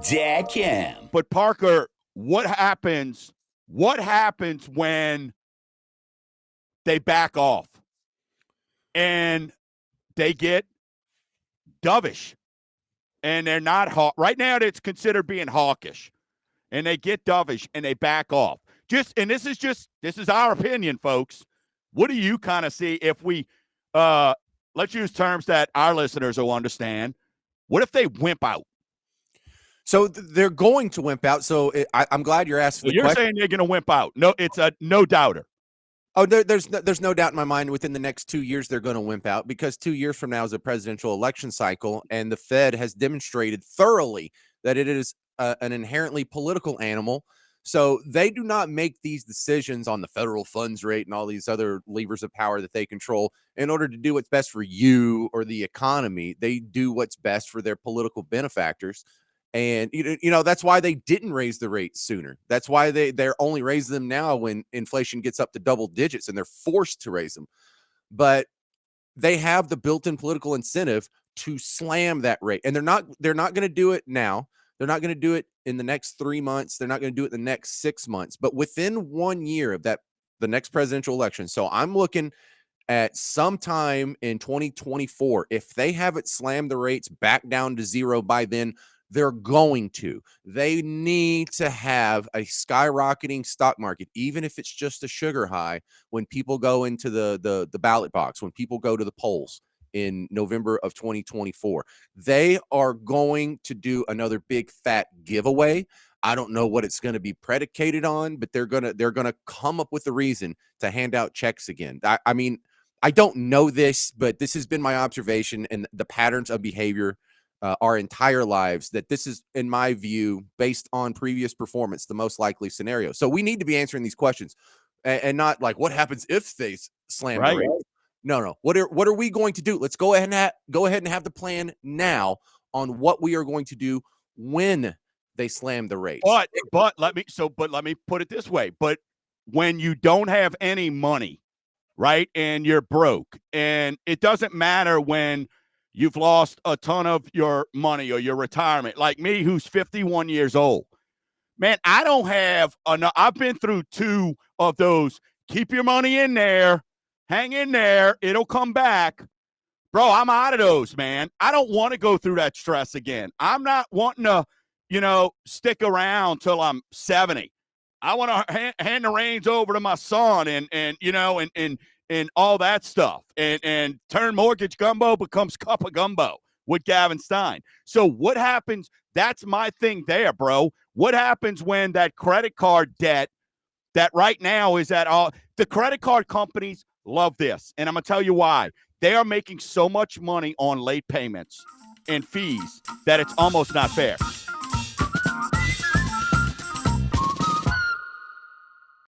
Jackham. But Parker, what happens when they back off and they get dovish and they're not right now? It's considered being hawkish, and they get dovish and they back off. This is our opinion, folks. What do you kind of see if we let's use terms that our listeners will understand? What if they wimp out? So they're going to wimp out. So I'm glad you're asking the question. You're saying they're going to wimp out. No, it's a no doubter. Oh, there's no doubt in my mind within the next 2 years they're going to wimp out, because 2 years from now is a presidential election cycle, and the Fed has demonstrated thoroughly that it is an inherently political animal. So they do not make these decisions on the federal funds rate and all these other levers of power that they control in order to do what's best for you or the economy. They do what's best for their political benefactors. And, that's why they didn't raise the rates sooner. That's why they're only raising them now when inflation gets up to double digits and they're forced to raise them. But they have the built-in political incentive to slam that rate. And they're not going to do it now. They're not going to do it in the next 3 months. They're not going to do it in the next 6 months. But within 1 year of the next presidential election. So I'm looking at sometime in 2024. If they haven't slammed the rates back down to zero by then, they're going to. They need to have a skyrocketing stock market, even if it's just a sugar high, when people go into the ballot box, when people go to the polls in November of 2024. They are going to do another big fat giveaway. I don't know what it's going to be predicated on, but they're gonna come up with a reason to hand out checks again. I mean, I don't know this, but this has been my observation and the patterns of behavior our entire lives, that this is, in my view, based on previous performance, the most likely scenario. So we need to be answering these questions and not like, what happens if they slam the rate? No. What are we going to do? Let's go ahead and have the plan now on what we are going to do when they slam the rate. But let me put it this way. But when you don't have any money, right, and you're broke, and it doesn't matter when you've lost a ton of your money or your retirement, like me, who's 51 years old. Man, I don't have enough. I've been through 2 of those. Keep your money in there. Hang in there. It'll come back. Bro, I'm out of those, man. I don't want to go through that stress again. I'm not wanting to, stick around till I'm 70. I want to hand the reins over to my son and all that stuff, and turn mortgage gumbo becomes cup of gumbo with Gavin Stein. So what happens? That's my thing there, bro. What happens when that credit card debt that right now is at all? The credit card companies love this, and I'm going to tell you why. They are making so much money on late payments and fees that it's almost not fair.